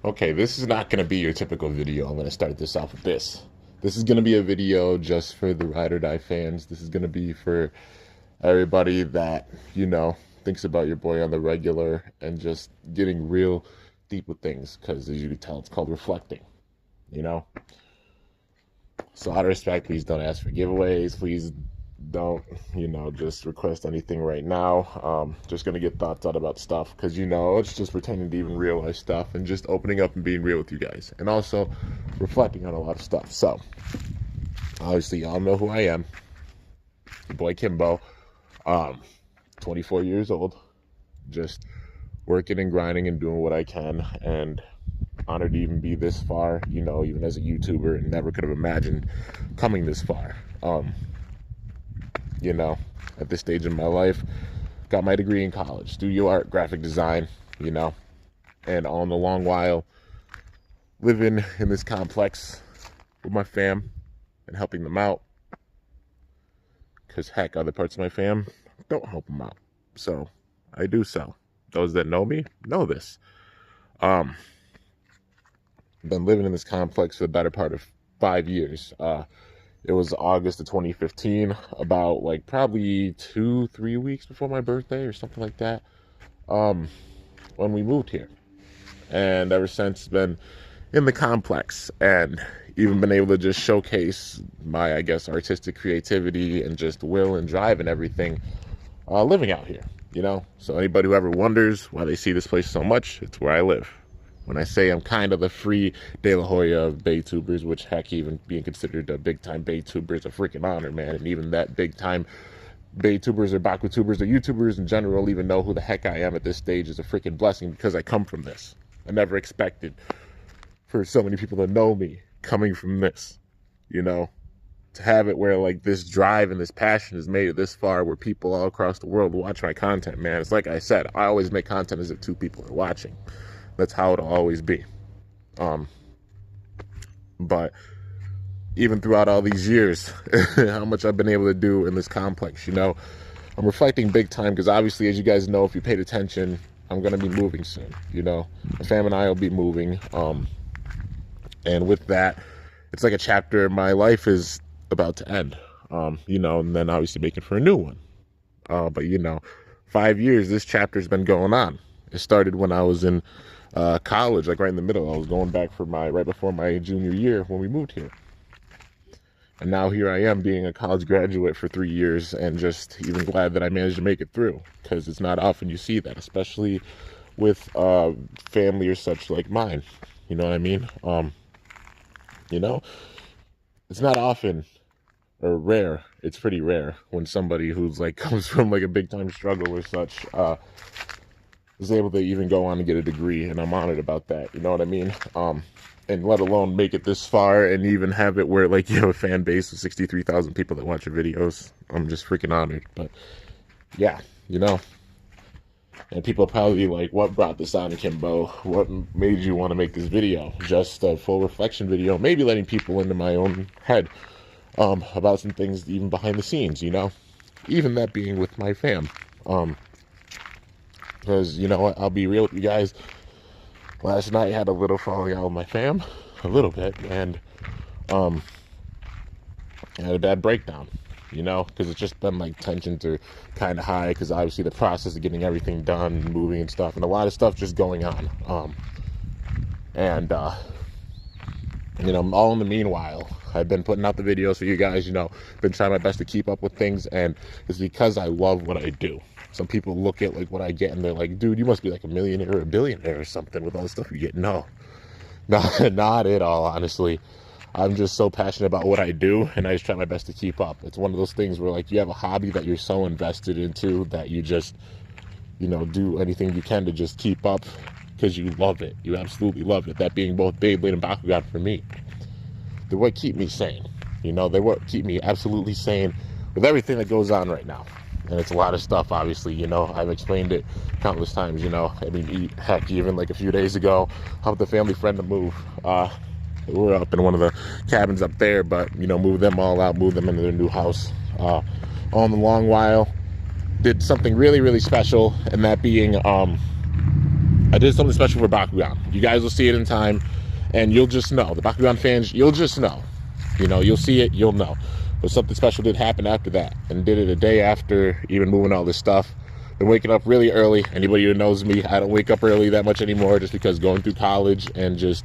Okay, this is not going to be your typical video. I'm going to start this off with this. This is going to be a video just for the Ride or Die fans. This is going to be for everybody that, thinks about your boy on the regular and just getting real deep with things. Because as you can tell, it's called reflecting, you know? So out of respect, please don't ask for giveaways. Please don't, just request anything right now. Just going to get thoughts out about stuff because, it's just pertaining to even real life stuff and just opening up and being real with you guys. And also reflecting on a lot of stuff. So, obviously, y'all know who I am. Your boy Kimbo. 24 years old. Just working and grinding and doing what I can. And honored to even be this far, even as a YouTuber, and never could have imagined coming this far. At this stage in my life, got my degree in college, studio art, graphic design, and all in a long while, living in this complex with my fam and helping them out. Because heck, other parts of my fam don't help them out. So I do so. Those that know me know this. Been living in this complex for the better part of 5 years. It was August of 2015, about probably 2-3 weeks before my birthday or something like that, when we moved here. And ever since, been in the complex and even been able to just showcase my, artistic creativity and just will and drive and everything, living out here, So anybody who ever wonders why they see this place so much, it's where I live. When I say I'm kind of the free De La Hoya of Baytubers, which heck, even being considered a big-time Baytuber is a freaking honor, man. And even that big-time Baytubers or Bakutubers or YouTubers in general even know who the heck I am at this stage is a freaking blessing because I come from this. I never expected for so many people to know me coming from this, to have it where this drive and this passion has made it this far where people all across the world watch my content, man. It's like I said, I always make content as if 2 people are watching. That's how it'll always be. But even throughout all these years, how much I've been able to do in this complex, I'm reflecting big time because obviously, as you guys know, if you paid attention, I'm going to be moving soon, My fam and I will be moving. And with that, it's like a chapter my life is about to end, and then obviously making for a new one. But 5 years, this chapter's been going on. It started when I was in college, right in the middle. I was going back for right before my junior year when we moved here. And now here I am being a college graduate for 3 years and just even glad that I managed to make it through because it's not often you see that, especially with family or such like mine. You know what I mean? It's not often or rare. It's pretty rare when somebody who's comes from a big time struggle or such was able to even go on and get a degree, and I'm honored about that. You know what I mean? And let alone make it this far and even have it where you have a fan base of 63,000 people that watch your videos. I'm just freaking honored. But yeah, and people probably what brought this on, Kimbo? What made you want to make this video? Just a full reflection video, maybe letting people into my own head about some things even behind the scenes, even that being with my fam. Because, what, I'll be real with you guys. Last night I had a little falling out with my fam. A little bit. And I had a bad breakdown. Because it's just been tensions are kind of high. Because obviously the process of getting everything done, moving and stuff. And a lot of stuff just going on. All in the meanwhile, I've been putting out the videos for you guys, been trying my best to keep up with things, and it's because I love what I do. Some people look at what I get and they're like, dude, you must be a millionaire or a billionaire or something with all the stuff you get. No, not at all, honestly. I'm just so passionate about what I do, and I just try my best to keep up. It's one of those things where you have a hobby that you're so invested into that you just, do anything you can to just keep up because you love it. You absolutely love it. That being both Beyblade and Bakugan for me. They're what keep me sane. They're what keep me absolutely sane with everything that goes on right now. And it's a lot of stuff, obviously, I've explained it countless times, I mean, heck, even a few days ago, helped a family friend to move. We're up in one of the cabins up there, but, move them all out, move them into their new house. All in the long while, did something really, really special, and that being, I did something special for Bakugan. You guys will see it in time, and you'll just know. The Bakugan fans, you'll just know. You know, you'll see it, you'll know. But something special did happen after that, and did it a day after even moving all this stuff. Been waking up really early. Anybody who knows me, I don't wake up early that much anymore, just because going through college and just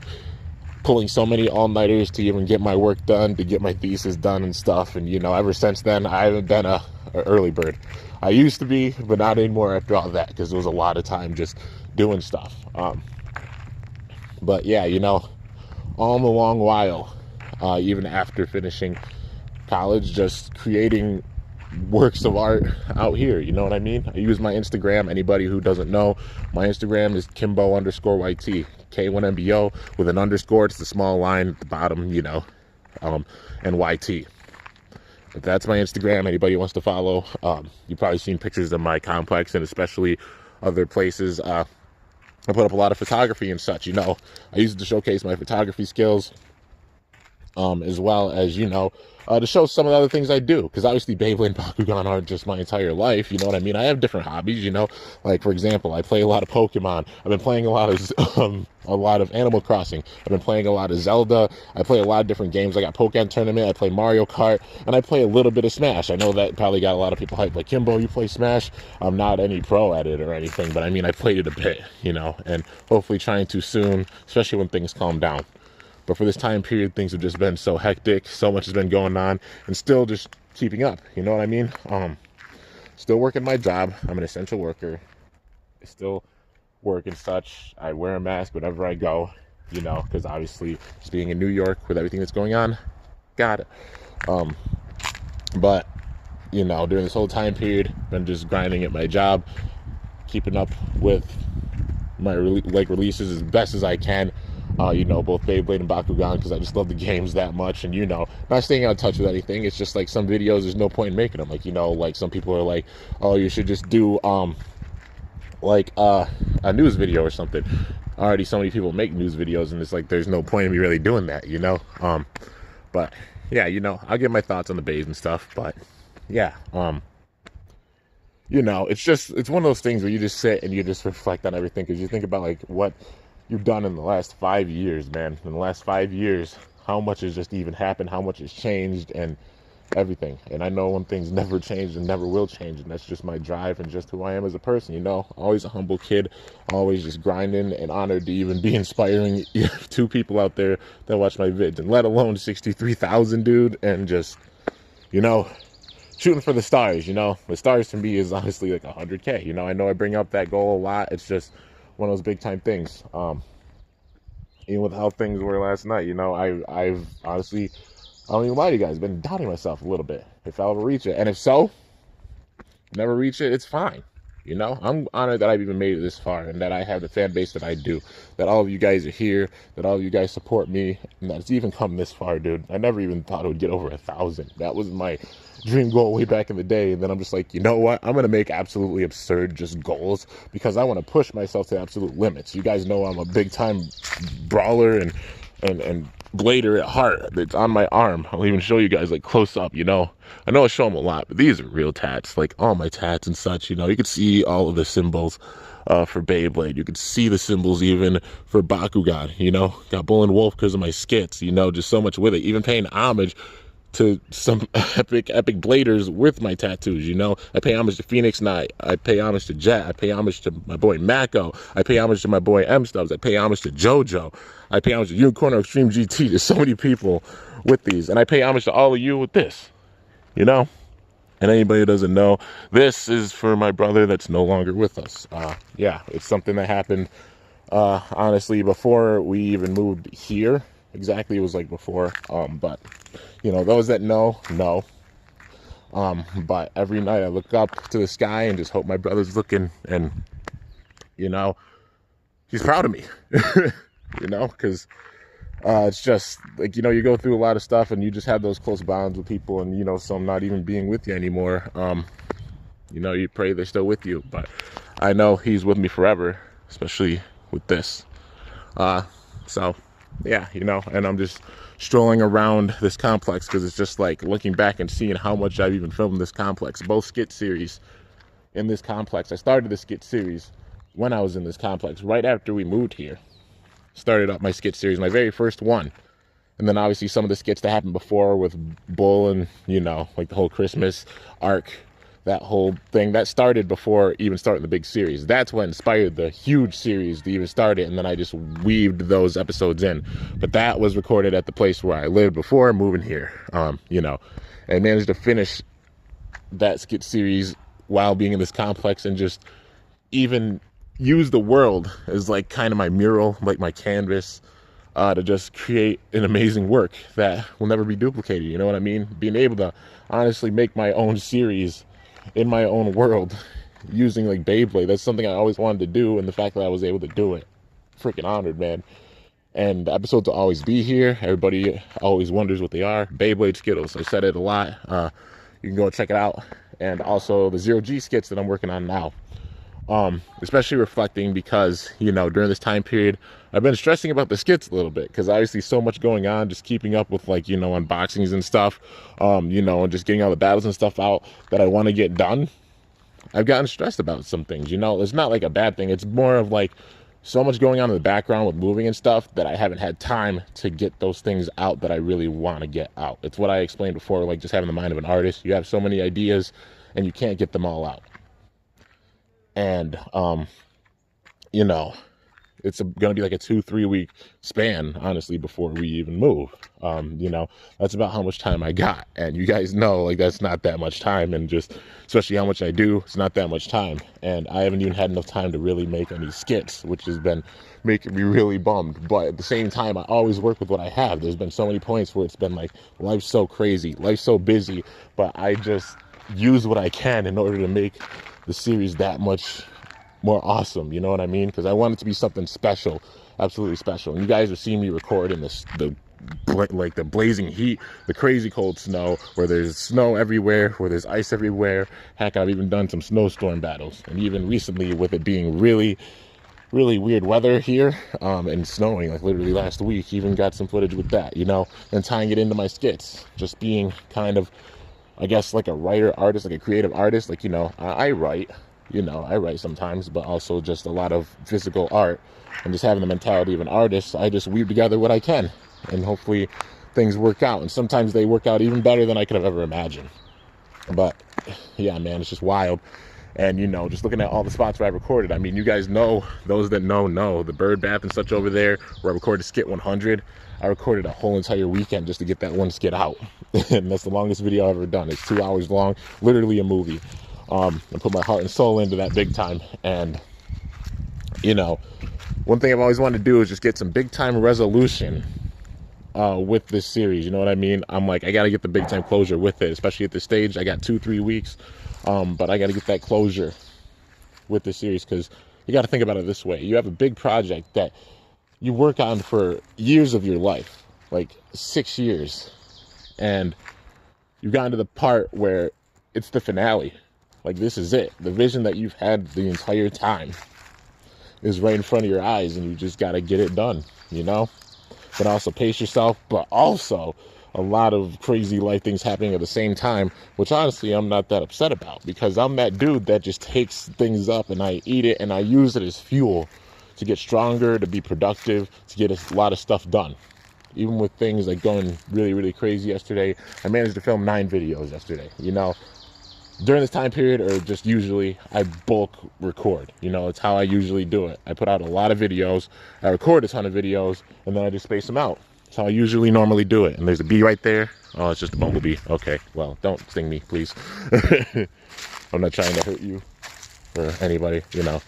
pulling so many all-nighters to even get my work done, to get my thesis done and stuff. And, you know, ever since then, I haven't been a early bird. I used to be, but not anymore after all that, because there was a lot of time just doing stuff. But yeah, you know, all in a long while, even after finishing college, just creating works of art out here, you know what I mean? I use my Instagram. Anybody who doesn't know, my Instagram is Kimbo_YT, K1MBO with an underscore. It's the small line at the bottom, you know, and YT. But that's my Instagram. Anybody who wants to follow, you've probably seen pictures of my complex, and especially other places. I put up a lot of photography and such, you know. I use it to showcase my photography skills, as well as, you know, to show some of the other things I do, because obviously Beyblade and Bakugan aren't just my entire life, you know what I mean? I have different hobbies, you know, like, for example, I play a lot of Pokemon. I've been playing a lot of Animal Crossing. I've been playing a lot of Zelda. I play a lot of different games. I got Pokemon Tournament. I play Mario Kart, and I play a little bit of Smash. I know that probably got a lot of people hyped, like, Kimbo, you play Smash? I'm not any pro at it or anything, but I mean, I played it a bit, you know, and hopefully trying to soon, especially when things calm down. But for this time period, things have just been so hectic. So much has been going on, and still just keeping up. You know what I mean? Still working my job. I'm an essential worker. I still work and such. I wear a mask whenever I go, you know, because obviously just being in New York with everything that's going on, got it. But, you know, during this whole time period, been just grinding at my job, keeping up with my releases as best as I can. You know, both Beyblade and Bakugan, because I just love the games that much. And, you know, not staying out of touch with anything. It's just like some videos, there's no point in making them. Like, you know, like some people are like, oh, you should just do like a news video or something. Already so many people make news videos, and it's like there's no point in me really doing that, you know. But yeah, you know, I'll get my thoughts on the Bays and stuff. But yeah, you know, it's one of those things where you just sit and you just reflect on everything, because you think about like what you've done in the last 5 years, man. In the last 5 years, how much has just even happened, how much has changed, and everything. And I know when things never change and never will change, and that's just my drive and just who I am as a person, you know. Always a humble kid, always just grinding, and honored to even be inspiring two people out there that watch my vids, and let alone 63,000, dude, and just, you know, shooting for the stars, you know. The stars to me is honestly like 100K, you know. I know I bring up that goal a lot. It's just one of those big time things. Even with how things were last night, you know, I've honestly, I don't even lie to you guys, been doubting myself a little bit if I'll ever reach it. And if so, never reach it, it's fine. You know, I'm honored that I've even made it this far, and that I have the fan base that I do, that all of you guys are here, that all of you guys support me, and that it's even come this far, dude. I never even thought it would get over 1,000. That was my dream goal way back in the day. And then I'm just like, you know what? I'm going to make absolutely absurd just goals, because I want to push myself to absolute limits. You guys know I'm a big time brawler and blader at heart. It's on my arm. I'll even show you guys like close up, you know. I know I show them a lot, but these are real tats, like all my tats and such, you know. You can see all of the symbols for Beyblade. You can see the symbols even for Bakugan, you know. Got Bull and Wolf because of my skits, you know, just so much with it. Even paying homage to some epic bladers with my tattoos, you know. I pay homage to Phoenix Knight. I pay homage to Jet. I pay homage to my boy Mako. I pay homage to my boy M Stubbs. I pay homage to JoJo. I pay homage to Unicorn Extreme GT. There's so many people with these, and I pay homage to all of you with this, you know. And anybody who doesn't know, this is for my brother that's no longer with us. Yeah, it's something that happened honestly before we even moved here. Exactly, it was like before, but you know, those that know. But every night I look up to the sky and just hope my brother's looking, and you know, he's proud of me. You know, because it's just like, you know, you go through a lot of stuff and you just have those close bonds with people, and you know, some not even being with you anymore, you know, you pray they're still with you, but I know he's with me forever, especially with this. So yeah, you know, and I'm just strolling around this complex, because it's just like looking back and seeing how much I've even filmed this complex. Both skit series in this complex. I started the skit series when I was in this complex, right after we moved here. Started up my skit series, my very first one. And then obviously some of the skits that happened before with Bull and, you know, like the whole Christmas arc, that whole thing, that started before even starting the big series. That's what inspired the huge series to even start it, and then I just weaved those episodes in. But that was recorded at the place where I lived before moving here, you know. And I managed to finish that skit series while being in this complex and just even use the world as like kind of my mural, like my canvas, to just create an amazing work that will never be duplicated. You know what I mean? Being able to honestly make my own series in my own world using like Beyblade, that's something I always wanted to do, and the fact that I was able to do it, freaking honored, man. And the episodes will always be here. Everybody always wonders what they are. Beyblade Skittles. I said it a lot. You can go check it out. And also the Zero G skits that I'm working on now. Especially reflecting because, you know, during this time period, I've been stressing about the skits a little bit because obviously so much going on, just keeping up with, like, you know, unboxings and stuff, you know, and just getting all the battles and stuff out that I want to get done. I've gotten stressed about some things, you know. It's not like a bad thing. It's more of like so much going on in the background with moving and stuff that I haven't had time to get those things out that I really want to get out. It's what I explained before, like just having the mind of an artist. You have so many ideas and you can't get them all out. And, you know, it's going to be like a 2-3 week span, honestly, before we even move. You know, that's about how much time I got. And you guys know, like, that's not that much time. And just, especially how much I do, it's not that much time. And I haven't even had enough time to really make any skits, which has been making me really bummed. But at the same time, I always work with what I have. There's been so many points where it's been like, life's so crazy, life's so busy, but I just use what I can in order to make the series that much more awesome, you know what I mean? Because I want it to be something special, absolutely special. And you guys have seen me record in the blazing heat, the crazy cold snow, where there's snow everywhere, where there's ice everywhere. Heck, I've even done some snowstorm battles, and even recently with it being really weird weather here, and snowing, like literally last week, even got some footage with that, you know, and tying it into my skits, just being kind of, I guess, like a writer artist, like a creative artist. Like, you know, I write, you know, I write sometimes, but also just a lot of physical art, and just having the mentality of an artist, I just weave together what I can, and hopefully things work out. And sometimes they work out even better than I could have ever imagined. But yeah, man, it's just wild. And, you know, just looking at all the spots where I recorded, I mean, you guys know, those that know, the bird bath and such over there, where I recorded skit 100. I recorded a whole entire weekend just to get that one skit out. And that's the longest video I've ever done. It's 2 hours long, literally a movie. I put my heart and soul into that big time. And, you know, one thing I've always wanted to do is just get some big time resolution with this series. You know what I mean? I'm like, I got to get the big time closure with it, especially at this stage. I got 2-3 weeks, but I got to get that closure with this series, because you got to think about it this way. You have a big project that you work on for years of your life, like 6 years, and you've gotten to the part where it's the finale. Like, this is it. The vision that you've had the entire time is right in front of your eyes, and you just got to get it done, you know? But also pace yourself, but also a lot of crazy life things happening at the same time, which honestly I'm not that upset about, because I'm that dude that just takes things up and I eat it and I use it as fuel to get stronger, to be productive, to get a lot of stuff done. Even with things like going really crazy yesterday, I managed to film 9 videos yesterday, you know? During this time period, or just usually, I bulk record. You know, it's how I usually do it. I put out a lot of videos, I record a ton of videos, and then I just space them out. That's how I usually normally do it. And there's a bee right there. Oh, it's just a bumblebee. Okay, well, don't sting me, please. I'm not trying to hurt you or anybody, you know.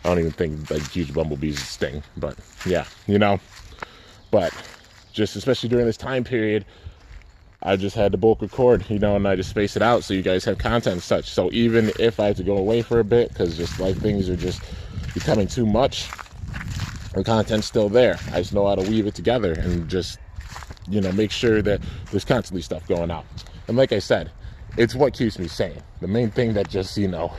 I don't even think like huge bumblebees sting, but yeah, you know. But just especially during this time period, I just had to bulk record, you know, and I just space it out so you guys have content and such. So even if I have to go away for a bit, because just life things are just becoming too much, the content's still there. I just know how to weave it together and just, you know, make sure that there's constantly stuff going out. And like I said, it's what keeps me sane. The main thing that just, you know,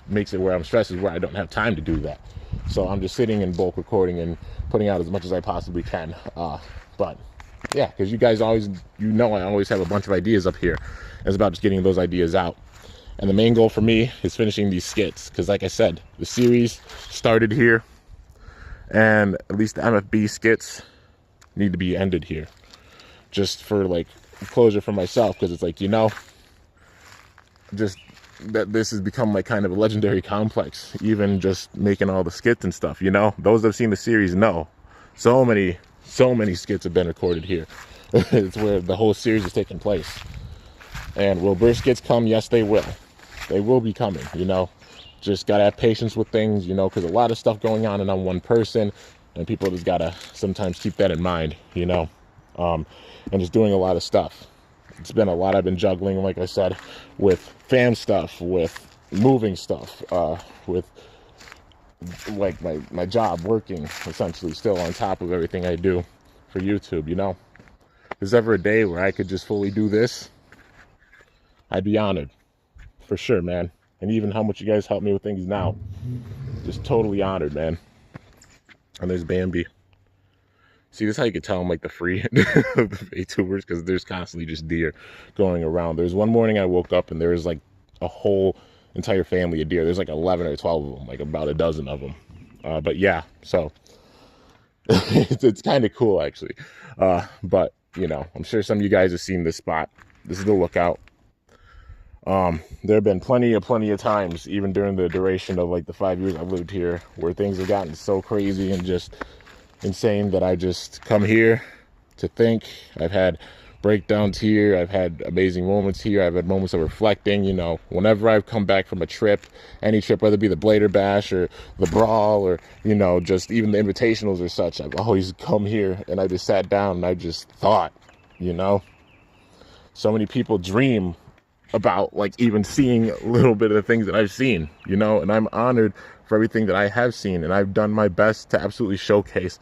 makes it where I'm stressed is where I don't have time to do that. So I'm just sitting in bulk recording and putting out as much as I possibly can. But yeah, because you guys always, you know, I always have a bunch of ideas up here. It's about just getting those ideas out. And the main goal for me is finishing these skits, because like I said, the series started here, and at least the MFB skits need to be ended here, just for like closure for myself, because it's like, you know, just that this has become like kind of a legendary complex, even just making all the skits and stuff, you know. Those that have seen the series know so many skits have been recorded here. It's where the whole series is taking place. And will burst skits come? Yes, they will. They will be coming, you know. Just gotta have patience with things, you know, because a lot of stuff going on and I'm one person, and people just gotta sometimes keep that in mind, you know. And just doing a lot of stuff. It's been a lot. I've been juggling, like I said, with fam stuff, with moving stuff, with like my job, working essentially still on top of everything I do for YouTube, you know. If there's ever a day where I could just fully do this, I'd be honored, for sure, man. And even how much you guys help me with things now, just totally honored, man. And there's Bambi. See, this is how you can tell I'm like the free of the VTubers, because there's constantly just deer going around. There's one morning I woke up and there was like a whole entire family of deer. There's like 11 or 12 of them, like about a dozen of them. But yeah, so it's kind of cool actually. But you know, I'm sure some of you guys have seen this spot. This is the lookout. There have been plenty of times, even during the duration of like the 5 years I've lived here, where things have gotten so crazy and just insane that I just come here to think. I've had breakdowns here. I've had amazing moments here. I've had moments of reflecting, you know. Whenever I've come back from a trip, any trip, whether it be the Blader Bash or the Brawl or, you know, just even the invitationals or such, I've always come here and I just sat down and I just thought, you know. So many people dream about like even seeing a little bit of the things that I've seen, you know, and I'm honored for everything that I have seen, and I've done my best to absolutely showcase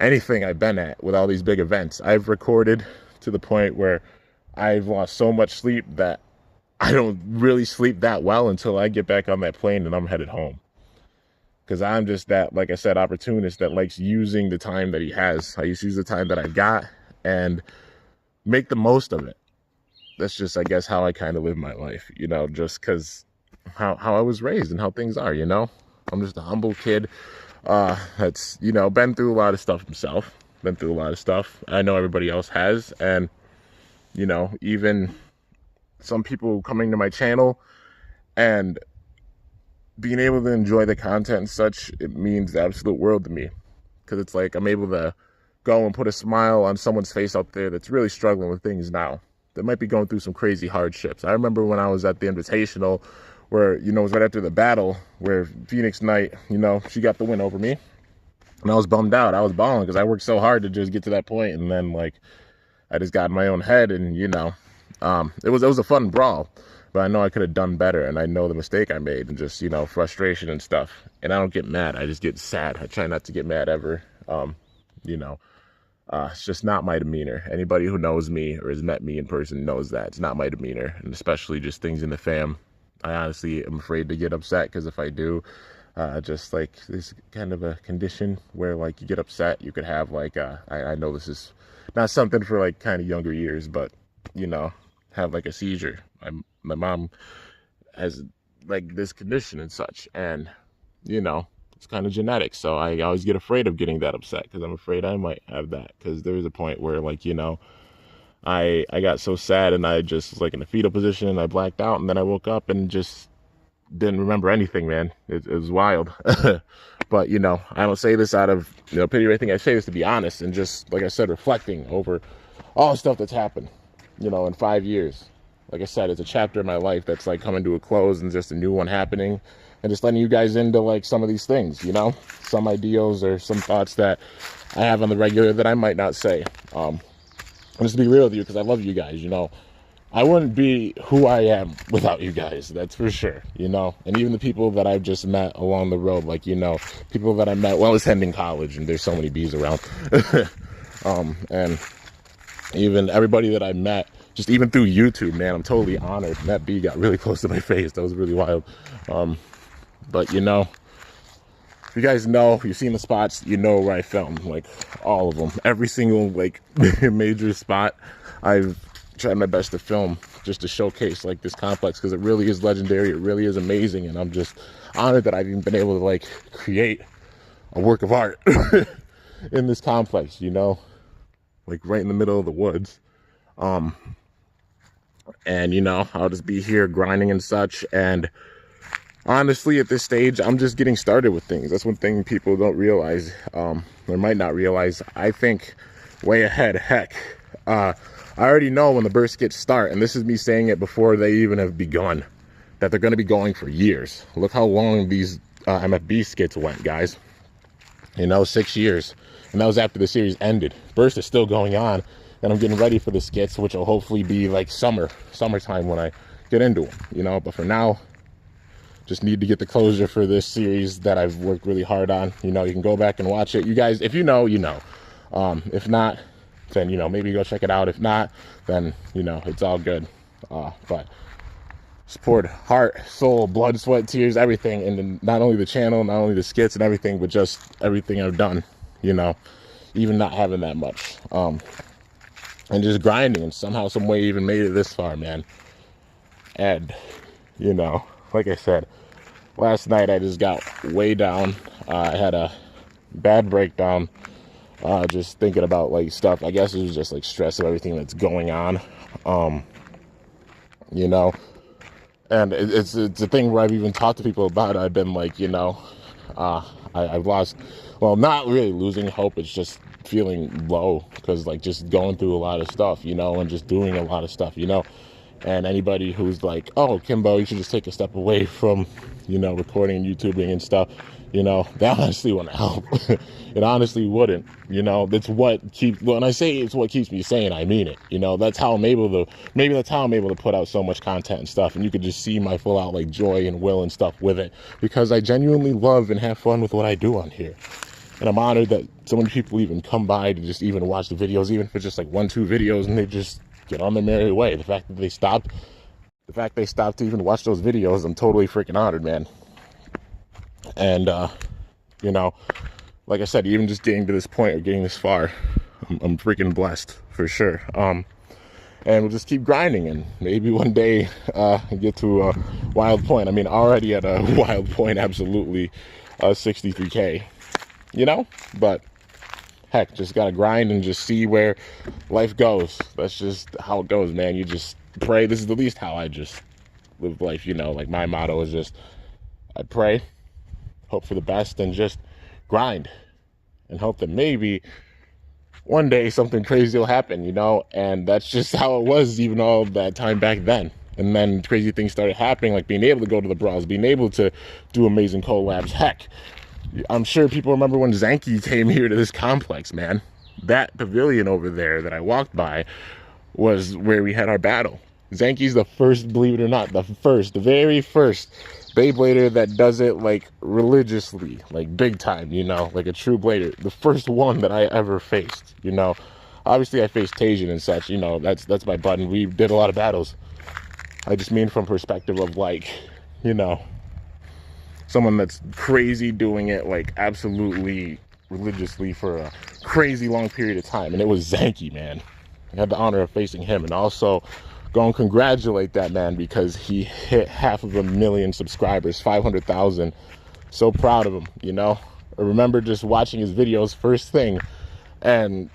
anything I've been at with all these big events. I've recorded to the point where I've lost so much sleep that I don't really sleep that well until I get back on that plane and I'm headed home. Because I'm just that, like I said, opportunist that likes using the time that he has. I used to use the time that I got and make the most of it. That's just, I guess, how I kind of live my life, you know, just because how I was raised and how things are, you know. I'm just a humble kid that's, you know, been through a lot of stuff himself, been through a lot of stuff. I know everybody else has, and, you know, even some people coming to my channel and being able to enjoy the content and such, it means the absolute world to me, because it's like I'm able to go and put a smile on someone's face out there that's really struggling with things now, that might be going through some crazy hardships. I remember when I was at the Invitational, where, you know, it was right after the battle, where Phoenix Knight, you know, she got the win over me. And I was bummed out. I was bawling because I worked so hard to just get to that point. And then, like, I just got in my own head and, you know, it was a fun brawl. But I know I could have done better. And I know the mistake I made and just, you know, frustration and stuff. And I don't get mad. I just get sad. I try not to get mad ever. You know, it's just not my demeanor. Anybody who knows me or has met me in person knows that. It's not my demeanor. And especially just things in the fam. I honestly am afraid to get upset, because if I do, just like this kind of a condition where like you get upset, you could have like, I know this is not something for like kind of younger years, but, you know, have like a seizure. My mom has like this condition and such, and, you know, it's kind of genetic. So I always get afraid of getting that upset, because I'm afraid I might have that, because there was a point where, like, you know, I got so sad and I just was like in a fetal position and I blacked out, and then I woke up and just didn't remember anything, man. It was wild. But, you know, I don't say this out of, you know, pity or anything. I say this to be honest and just, like I said, reflecting over all the stuff that's happened, you know, in 5 years. Like I said, it's a chapter in my life that's like coming to a close, and just a new one happening, and just letting you guys into like some of these things, you know, some ideals or some thoughts that I have on the regular that I might not say. Just to be real with you, because I love you guys, you know. I wouldn't be who I am without you guys, that's for sure, you know. And even the people that I've just met along the road, like, you know, people that I met while I was attending college, and there's so many bees around. And even everybody that I met, just even through YouTube, man, I'm totally honored. And that bee got really close to my face. That was really wild. But, you know, if you guys know, you've seen the spots, you know where I filmed, like, all of them. Every single, like, major spot I've tried my best to film just to showcase like this complex, because it really is legendary, it really is amazing, and I'm just honored that I've even been able to like create a work of art in this complex, you know, like right in the middle of the woods. And you know, I'll just be here grinding and such. And honestly, at this stage, I'm just getting started with things. That's one thing people don't realize, or might not realize. I think way ahead. Heck, I already know when the burst skits start, and this is me saying it before they even have begun, that they're going to be going for years. Look how long these MFB skits went, guys. You know, 6 years. And that was after the series ended. Burst is still going on, and I'm getting ready for the skits, which will hopefully be like summertime when I get into them, you know. But for now, just need to get the closure for this series that I've worked really hard on. You know, you can go back and watch it. You guys, if you know, you know. If not, then, you know, maybe go check it out. If not, then, you know, it's all good. But support, heart, soul, blood, sweat, tears, everything. And not only the channel, not only the skits and everything, but just everything I've done, you know, even not having that much. And just grinding, and somehow, some way even made it this far, man. And, you know, like I said, last night I just got way down. I had a bad breakdown, just thinking about like stuff. I guess it was just like stress of everything that's going on, you know. And it's a thing where I've even talked to people about it. I've been like, you know, I've lost, well, not really losing hope. It's just feeling low, because like just going through a lot of stuff, you know, and just doing a lot of stuff, you know. And anybody who's like, oh, Kimbo, you should just take a step away from, you know, recording and YouTubing and stuff, you know, that honestly wouldn't help. It honestly wouldn't, you know. That's what keeps, when I say it's what keeps me sane, I mean it, you know. That's how I'm able to, maybe that's how I'm able to put out so much content and stuff, and you could just see my full out like joy and will and stuff with it, because I genuinely love and have fun with what I do on here. And I'm honored that so many people even come by to just even watch the videos, even if it's just like 1-2 videos, and they just get on their merry way. The fact they stopped to even watch those videos, I'm totally freaking honored, man. And you know, like I said, even just getting to this point or getting this far, I'm freaking blessed for sure. And we'll just keep grinding, and maybe one day get to a wild point. I mean, already at a wild point, absolutely, 63K, you know. But heck, just gotta grind and just see where life goes. That's just how it goes, man. You just pray. This is at least how I just live life, you know. Like, my motto is just, I pray, hope for the best, and just grind, and hope that maybe one day something crazy will happen, you know. And that's just how it was even all that time back then. And then crazy things started happening, like being able to go to the bras, being able to do amazing collabs. Heck, I'm sure people remember when Zanky came here to this complex, man. That pavilion over there that I walked by was where we had our battle. Zanky's the first, believe it or not, the very first Beyblader that does it like religiously, like big time, you know, like a true blader. The first one that I ever faced, you know. Obviously I faced Tajin and such, you know, that's my button. We did a lot of battles. I just mean from perspective of like, you know, someone that's crazy doing it like absolutely religiously for a crazy long period of time. And it was Zanky, man. I had the honor of facing him, and also go and congratulate that man, because he hit 500,000 subscribers, 500,000. So proud of him, you know. I remember just watching his videos first thing, and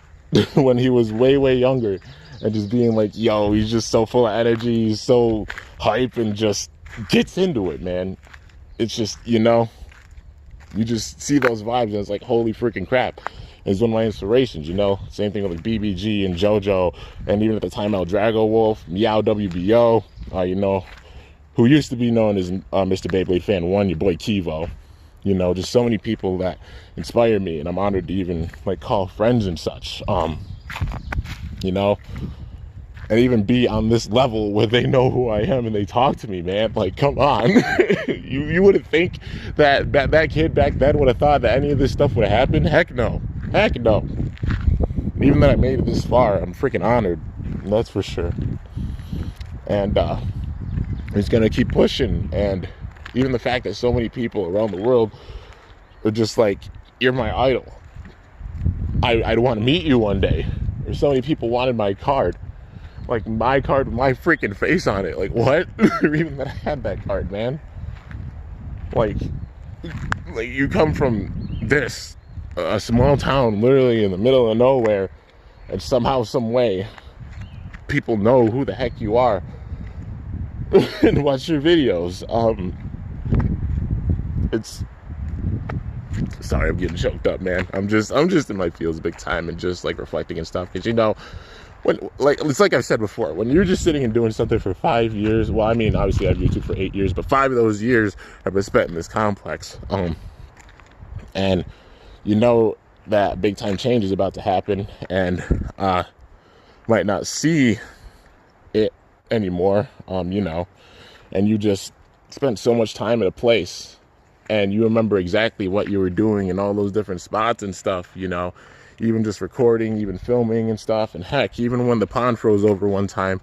when he was way younger, and just being like, yo, he's just so full of energy, he's so hype, and just gets into it, man. It's just, you know, you just see those vibes, and it's like, holy freaking crap. It's one of my inspirations, you know. Same thing with like BBG and JoJo, and even at the time El Drago Wolf, Meow WBO, you know, who used to be known as Mr. Beyblade Fan 1, your boy Kivo. You know, just so many people that inspire me, and I'm honored to even like call friends and such, you know. And even be on this level where they know who I am and they talk to me, man. Like, come on. you wouldn't think that that kid back then would have thought that any of this stuff would have happened? Heck no. Heck no. Even that I made it this far, I'm freaking honored. That's for sure. And I'm just gonna keep pushing. And even the fact that so many people around the world are just like, you're my idol. I'd want to meet you one day. Or so many people wanted my card. Like, my card with my freaking face on it. Like, what? Or even that I had that card, man. Like you come from this, a small town literally in the middle of nowhere, and somehow, some way, people know who the heck you are and watch your videos. It's, sorry, I'm getting choked up, man. I'm just in my feels big time, and just like reflecting and stuff, because you know, when, like, it's like I've said before, when you're just sitting and doing something for 5 years, well, I mean, obviously I have YouTube for 8 years, but 5 of those years have been spent in this complex, and you know that big time change is about to happen, and might not see it anymore, you know, and you just spent so much time at a place, and you remember exactly what you were doing in all those different spots and stuff, you know, even just recording, even filming and stuff. And heck, even when the pond froze over one time,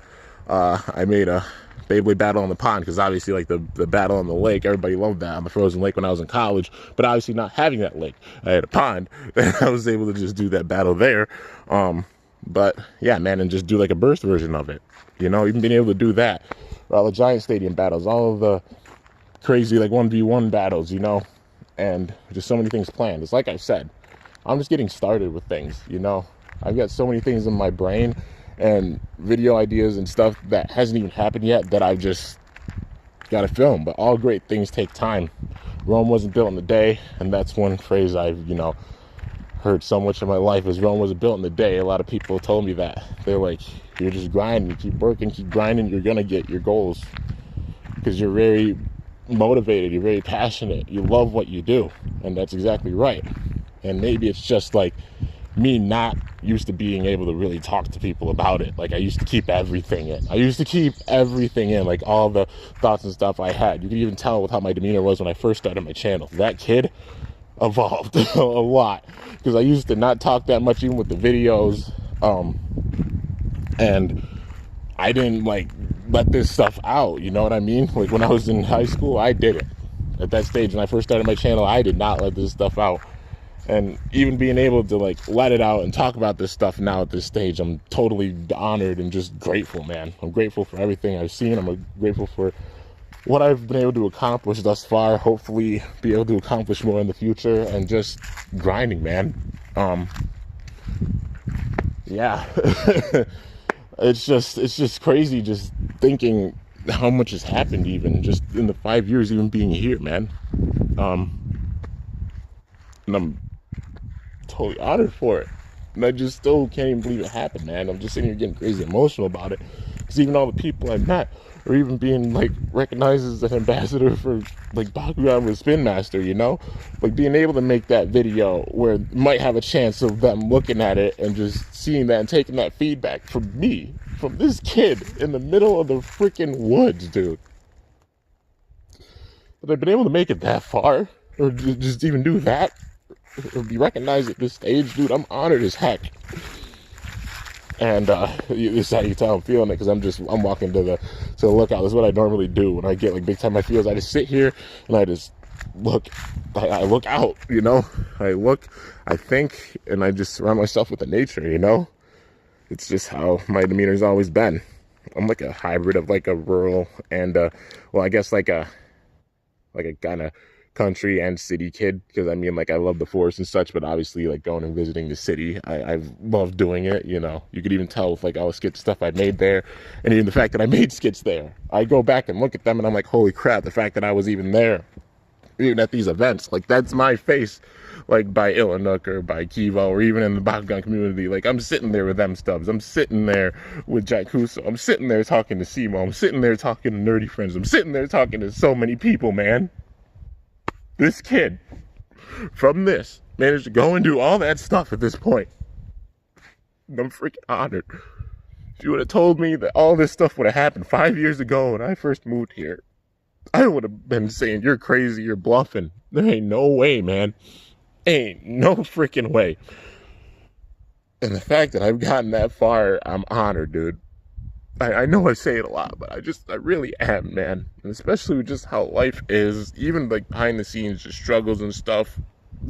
I made a Beyblade battle on the pond, because obviously, like, the battle on the lake, everybody loved that on the frozen lake when I was in college, but obviously not having that lake, I had a pond, and I was able to just do that battle there. But yeah, man, and just do like a burst version of it, you know, even being able to do that, all the Giant Stadium battles, all of the crazy like 1v1 battles, you know, and just so many things planned. It's like I said, I'm just getting started with things, you know. I've got so many things in my brain and video ideas and stuff that hasn't even happened yet that I've just got to film. But all great things take time. Rome wasn't built in a day, and that's one phrase I've, you know, heard so much in my life, is Rome wasn't built in a day. A lot of people told me that. They're like, you're just grinding, you keep working, keep grinding, you're gonna get your goals, because you're very motivated, you're very passionate, you love what you do. And that's exactly right. And maybe it's just like me not used to being able to really talk to people about it. Like, I used to keep everything in. Like, all the thoughts and stuff I had. You could even tell with how my demeanor was when I first started my channel. That kid evolved a lot, because I used to not talk that much even with the videos, and I didn't like let this stuff out, you know what I mean? Like, when I was in high school, I did it. At that stage, when I first started my channel, I did not let this stuff out. And even being able to like let it out and talk about this stuff now at this stage, I'm totally honored and just grateful, man. I'm grateful for everything I've seen. I'm grateful for what I've been able to accomplish thus far. Hopefully be able to accomplish more in the future, and just grinding, man. Yeah. It's just crazy just thinking how much has happened even just in the 5 years even being here, man. And I'm totally honored for it. And I just still can't even believe it happened, man. I'm just sitting here getting crazy emotional about it. Because even all the people I met, or even being like recognized as an ambassador for like Bakugan with Spin Master, you know, like being able to make that video where it might have a chance of them looking at it and just seeing that and taking that feedback from me, from this kid in the middle of the freaking woods, dude. But I've been able to make it that far, or just even do that, or be recognized at this stage, dude. I'm honored as heck. And this is how you can tell I'm feeling it, because I'm walking to the lookout. This is what I normally do when I get like big time my feels. I just sit here and I just look. I look out, you know. I look, I think, and I just surround myself with the nature, you know. It's just how my demeanor's always been. I'm like a hybrid of like a rural and well, I guess like a kind of country and city kid, because I mean, like, I love the forest and such, but obviously like going and visiting the city, I've loved doing it, you know. You could even tell with like all the skit stuff I made there, and even the fact that I made skits there. I go back and look at them and I'm like, holy crap, the fact that I was even there, even at these events, like, that's my face, like by Illinook or by Kivo or even in the Bakugan community. Like, I'm sitting there with them stubs, I'm sitting there with Jack Huso, I'm sitting there talking to Simo, I'm sitting there talking to Nerdy Friends, I'm sitting there talking to so many people, man. This kid from this managed to go and do all that stuff at this point. I'm freaking honored. If you would have told me that all this stuff would have happened 5 years ago when I first moved here, I would have been saying, you're crazy, you're bluffing. There ain't no way, man. Ain't no freaking way. And the fact that I've gotten that far, I'm honored, dude. I know I say it a lot, but I really am, man. And especially with just how life is, even like behind the scenes, just struggles and stuff.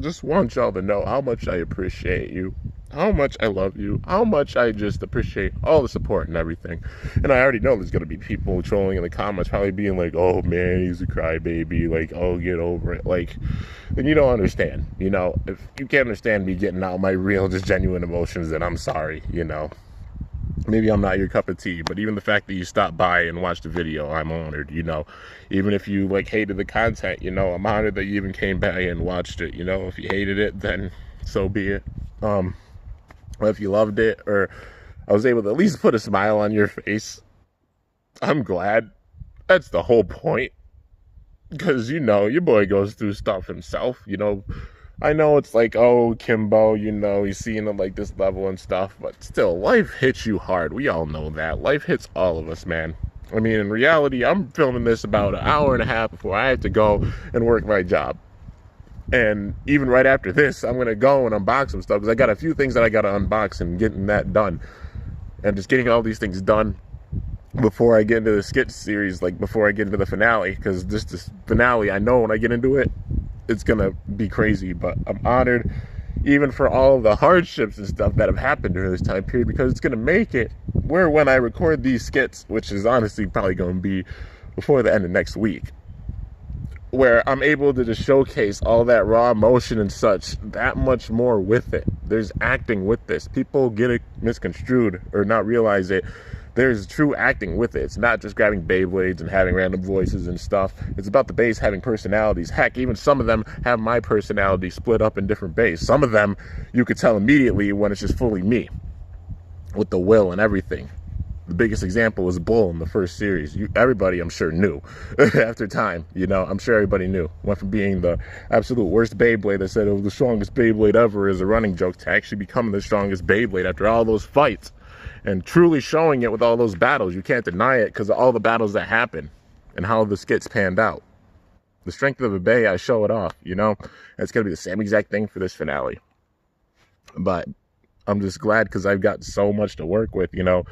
Just want y'all to know how much I appreciate you, how much I love you, how much I just appreciate all the support and everything. And I already know there's going to be people trolling in the comments, probably being like, oh man, he's a crybaby, like, oh, get over it. Like, then you don't understand, you know. If you can't understand me getting out my real, just genuine emotions, then I'm sorry, you know. Maybe I'm not your cup of tea, but even the fact that you stopped by and watched the video, I'm honored, you know. Even if you, like, hated the content, you know, I'm honored that you even came by and watched it, you know. If you hated it, then so be it. If you loved it, or I was able to at least put a smile on your face, I'm glad. That's the whole point. Because, you know, your boy goes through stuff himself, you know. I know it's like, oh, Kimbo, you know, he's seeing it like this level and stuff, but still, life hits you hard. We all know that. Life hits all of us, man. I mean, in reality, I'm filming this about an hour and a half before I have to go and work my job. And even right after this, I'm going to go and unbox some stuff, because I got a few things that I got to unbox and getting that done. And just getting all these things done before I get into the skit series, like before I get into the finale, because this finale, I know when I get into it, it's gonna be crazy. But I'm honored even for all the hardships and stuff that have happened during this time period, because it's gonna make it where when I record these skits, which is honestly probably gonna be before the end of next week, where I'm able to just showcase all that raw emotion and such, that much more with it. There's acting with this. People get it misconstrued or not realize it. There's true acting with it. It's not just grabbing Beyblades and having random voices and stuff. It's about the bays having personalities. Heck, even some of them have my personality split up in different bays. Some of them, you could tell immediately when it's just fully me, with the will and everything. The biggest example was Bull in the first series. Everybody, I'm sure, knew. After time, you know, I'm sure everybody knew. Went from being the absolute worst Beyblade that said it was the strongest Beyblade ever as a running joke to actually becoming the strongest Beyblade after all those fights. And truly showing it with all those battles. You can't deny it because of all the battles that happen and how the skits panned out. The strength of a Bay, I show it off, you know. And it's going to be the same exact thing for this finale. But I'm just glad because I've got so much to work with, you know.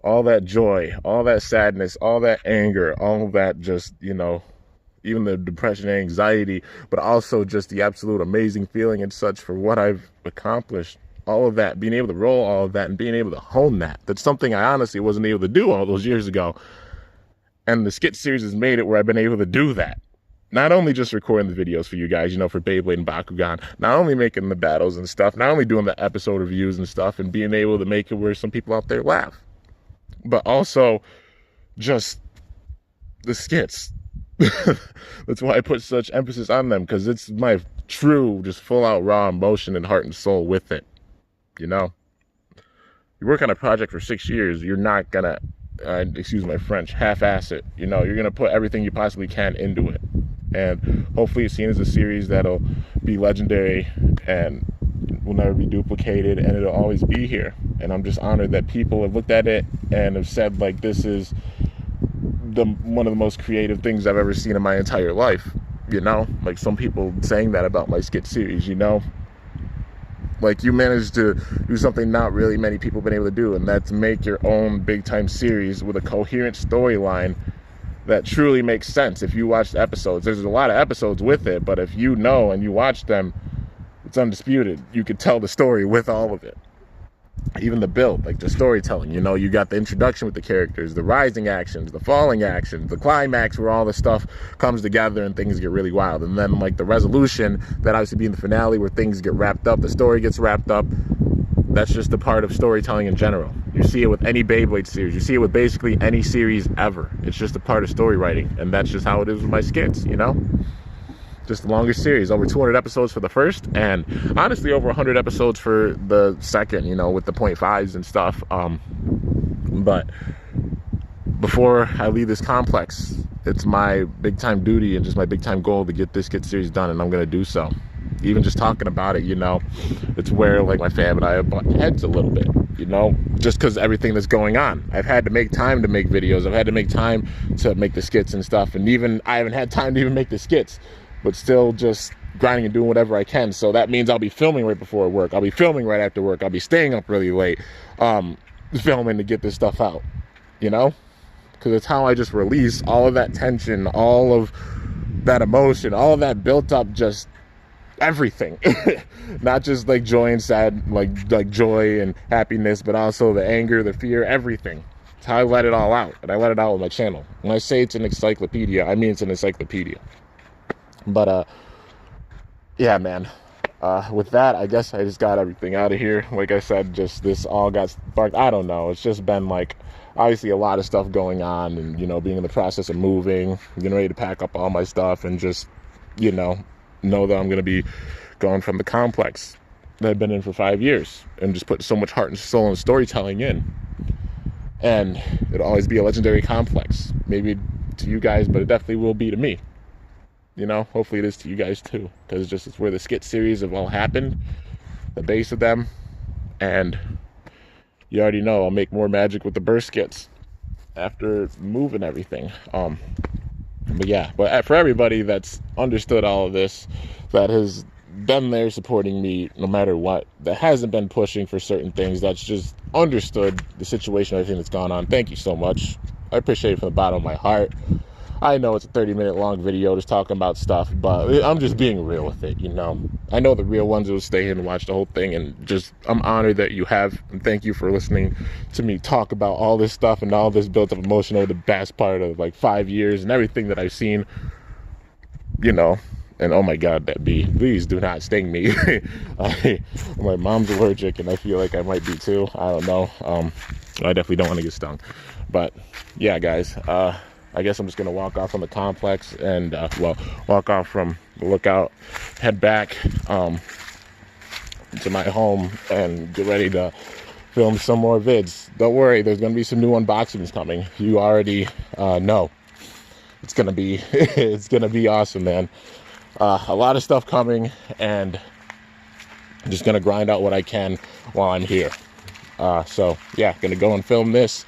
All that joy, all that sadness, all that anger, all that just, you know, even the depression and anxiety, but also just the absolute amazing feeling and such for what I've accomplished. All of that, being able to roll all of that and being able to hone that. That's something I honestly wasn't able to do all those years ago. And the skit series has made it where I've been able to do that. Not only just recording the videos for you guys, you know, for Beyblade and Bakugan, not only making the battles and stuff, not only doing the episode reviews and stuff and being able to make it where some people out there laugh, but also just the skits. That's why I put such emphasis on them, because it's my true, just full out raw emotion and heart and soul with it. You know, you work on a project for 6 years, you're not gonna, excuse my French, half-ass it. You know, you're gonna put everything you possibly can into it. And hopefully it's seen as a series that'll be legendary and will never be duplicated, and it'll always be here. And I'm just honored that people have looked at it and have said, like, this is one of the most creative things I've ever seen in my entire life. You know, like some people saying that about my skit series, you know. Like, you managed to do something not really many people have been able to do, and that's make your own big-time series with a coherent storyline that truly makes sense. If you watch the episodes, there's a lot of episodes with it, but if you know and you watch them, it's undisputed. You could tell the story with all of it. Even the build, like the storytelling, you know, you got the introduction with the characters, the rising actions, the falling actions, the climax where all the stuff comes together and things get really wild. And then like the resolution that obviously be in the finale where things get wrapped up, the story gets wrapped up. That's just a part of storytelling in general. You see it with any Beyblade series. You see it with basically any series ever. It's just a part of story writing. And that's just how it is with my skits, you know? Just the longest series, over 200 episodes for the first, and honestly over 100 episodes for the second, you know, with the 0.5s and stuff. But before I leave this complex, it's my big time duty and just my big time goal to get this skit series done, and I'm going to do so. Even just talking about it, you know, it's where like my fam and I have butted heads a little bit, you know, just because everything that's going on. I've had to make time to make videos. I've had to make time to make the skits and stuff, and even I haven't had time to even make the skits, but still just grinding and doing whatever I can. So that means I'll be filming right before work. I'll be filming right after work. I'll be staying up really late, filming to get this stuff out, you know? Because it's how I just release all of that tension, all of that emotion, all of that built up just everything. Not just like joy and sad, like joy and happiness, but also the anger, the fear, everything. It's how I let it all out, and I let it out with my channel. When I say it's an encyclopedia, I mean it's an encyclopedia. But yeah, man. With that, I guess I just got everything out of here. Like I said, just this all got sparked. I don't know. It's just been like, obviously a lot of stuff going on, and, you know, being in the process of moving, getting ready to pack up all my stuff, and just, you know that I'm going to be going from the complex that I've been in for 5 years, and just put so much heart and soul and storytelling in. And it'll always be a legendary complex. Maybe to you guys, but it definitely will be to me. You know, hopefully it is to you guys too, because it's where the skit series have all happened, the base of them, and you already know I'll make more magic with the burst skits after moving everything. But yeah, but for everybody that's understood all of this, that has been there supporting me no matter what, that hasn't been pushing for certain things, that's just understood the situation, everything that's gone on, thank you so much. I appreciate it from the bottom of my heart. I know it's a 30-minute long video just talking about stuff, but I'm just being real with it, you know. I know the real ones will stay in and watch the whole thing, and just, I'm honored that you have, and thank you for listening to me talk about all this stuff and all this built-up emotion over the best part of like 5 years and everything that I've seen, you know. And oh my God, that bee, please do not sting me. My mom's allergic, and I feel like I might be too. I don't know. I definitely don't want to get stung. But yeah, guys, I guess I'm just gonna walk off from the complex and walk off from the lookout, head back to my home and get ready to film some more vids. Don't worry, there's gonna be some new unboxings coming. You already know. It's gonna be it's gonna be awesome, man. A lot of stuff coming, and I'm just gonna grind out what I can while I'm here. So yeah, gonna go and film this.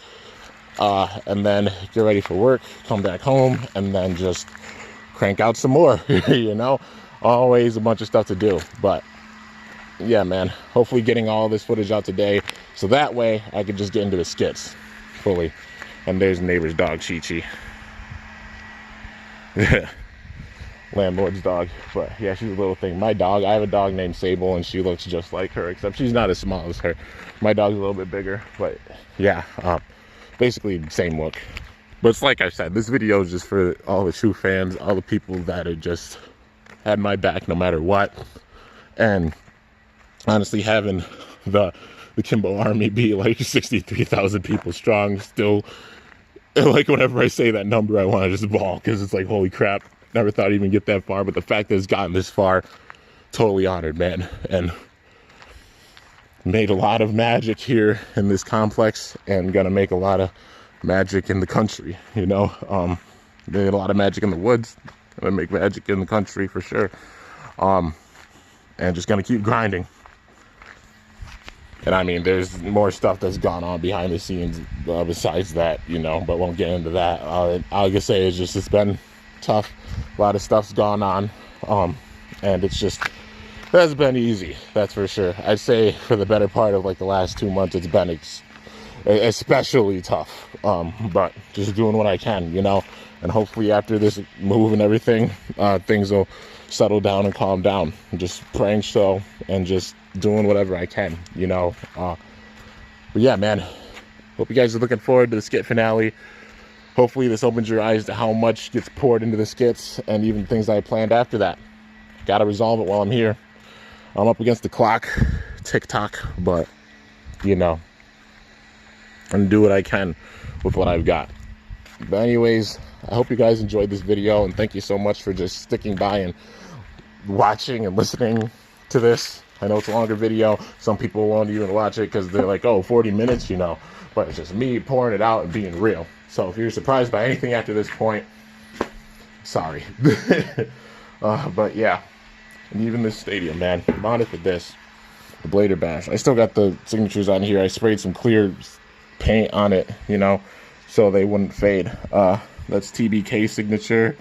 And then get ready for work, come back home, and then just crank out some more. You know, always a bunch of stuff to do. But yeah, man, hopefully getting all this footage out today, so that way I could just get into the skits fully. And there's neighbor's dog, Chi-Chi. Landlord's dog. But yeah, she's a little thing. My dog, I have a dog named Sable, and she looks just like her, except she's not as small as her. My dog's a little bit bigger, but yeah, basically same look. But it's like I said, this video is just for all the true fans, all the people that have just had my back no matter what. And honestly, having the Kimbo army be like 63,000 people strong still, like whenever I say that number, I want to just bawl, because it's like, holy crap, never thought I'd even get that far. But the fact that it's gotten this far, totally honored, man. And made a lot of magic here in this complex, and gonna make a lot of magic in the country, you know. Made a lot of magic in the woods, gonna make magic in the country for sure. And just gonna keep grinding. And I mean, there's more stuff that's gone on behind the scenes besides that, you know, but won't get into that. All I can say is just, it's been tough. A lot of stuff's gone on, and it's just, it hasn't been easy, that's for sure. I'd say for the better part of like the last 2 months, it's been especially tough. But just doing what I can, you know, and hopefully after this move and everything, things will settle down and calm down. I'm just praying so, and just doing whatever I can, you know. But yeah, man, hope you guys are looking forward to the skit finale. Hopefully this opens your eyes to how much gets poured into the skits, and even things I planned after that. Gotta resolve it while I'm here. I'm up against the clock, TikTok, but, you know, I'm gonna do what I can with what I've got. But anyways, I hope you guys enjoyed this video, and thank you so much for just sticking by and watching and listening to this. I know it's a longer video. Some people won't even watch it because they're like, oh, 40 minutes, you know. But it's just me pouring it out and being real. So if you're surprised by anything after this point, sorry. But yeah, and even this stadium, man, I'm on it for this. The Blader Bash. I still got the signatures on here. I sprayed some clear paint on it, you know, so they wouldn't fade. That's TBK signature.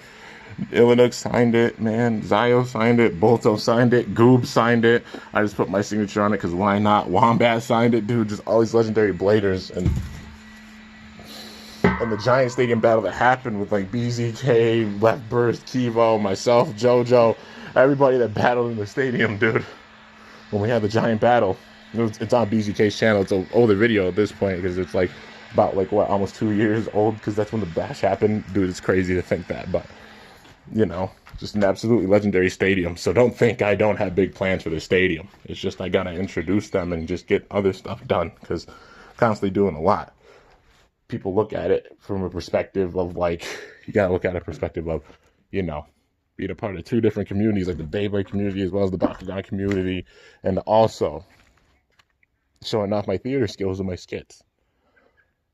Illinook signed it, man. Zio signed it. Bolto signed it. Goob signed it. I just put my signature on it because why not? Wombat signed it, dude. Just all these legendary Bladers. And the Giant Stadium battle that happened with like BZK, Left Burst, Kivo, myself, JoJo, everybody that battled in the stadium, dude. When we had the giant battle, it's on BZK's channel. It's an older video at this point because it's like about like what, almost 2 years old, because that's when the bash happened. Dude, it's crazy to think that, but you know, just an absolutely legendary stadium. So don't think I don't have big plans for the stadium. It's just I gotta introduce them and just get other stuff done, because constantly doing a lot. People look at it from a perspective of like, you gotta look at a perspective of, you know, being a part of 2 different communities, like the Bay Break community as well as the Bakugan community, and also showing off my theater skills and my skits.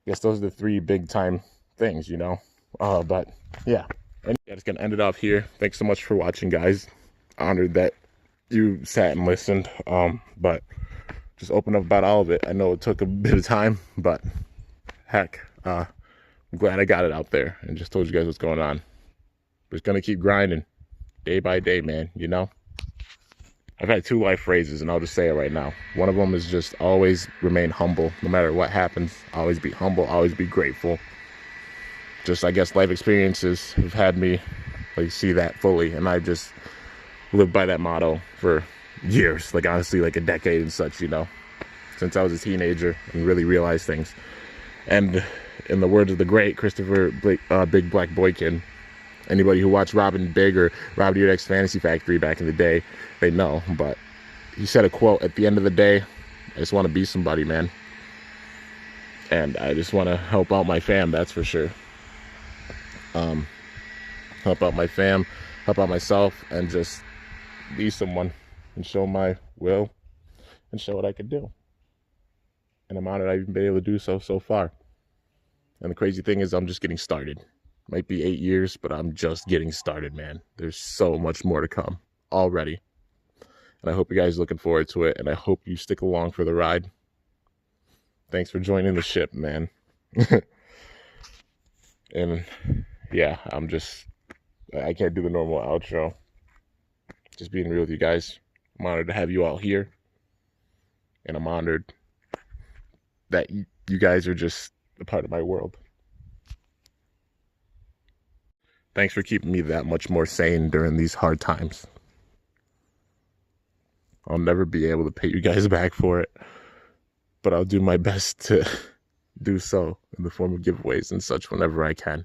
I guess those are the 3 big time things, you know. But yeah, and yeah, just gonna end it off here. Thanks so much for watching, guys. Honored that you sat and listened. But just open up about all of it. I know it took a bit of time, but heck, I'm glad I got it out there and just told you guys what's going on. Just gonna keep grinding day by day, man, you know. I've had 2 life phrases, and I'll just say it right now. One of them is just always remain humble no matter what happens. Always be humble, always be grateful. Just, I guess, life experiences have had me like see that fully, and I just lived by that motto for years, like honestly like a decade and such, you know, since I was a teenager and really realized things. And in the words of the great Christopher Big Black Boykin, anybody who watched Robin Big or Rob Dyrdek's Fantasy Factory back in the day, they know. But he said a quote, at the end of the day, I just want to be somebody, man. And I just want to help out my fam, that's for sure. Help out my fam, help out myself, and just be someone and show my will and show what I can do. And I'm honored I've been able to do so far. And the crazy thing is I'm just getting started. Might be 8 years, but I'm just getting started, man. There's so much more to come already. And I hope you guys are looking forward to it, and I hope you stick along for the ride. Thanks for joining the ship, man. And yeah, I can't do the normal outro. Just being real with you guys. I'm honored to have you all here. And I'm honored that you guys are just a part of my world. Thanks for keeping me that much more sane during these hard times. I'll never be able to pay you guys back for it, but I'll do my best to do so in the form of giveaways and such whenever I can.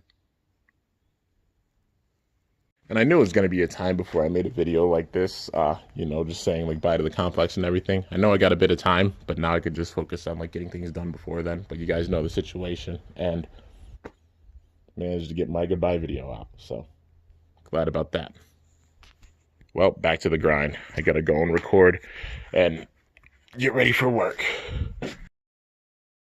And I knew it was going to be a time before I made a video like this, you know, just saying like bye to the complex and everything. I know I got a bit of time, but now I could just focus on like getting things done before then. But you guys know the situation, and managed to get my goodbye video out, so glad about that. Well, back to the grind. I gotta go and record and get ready for work.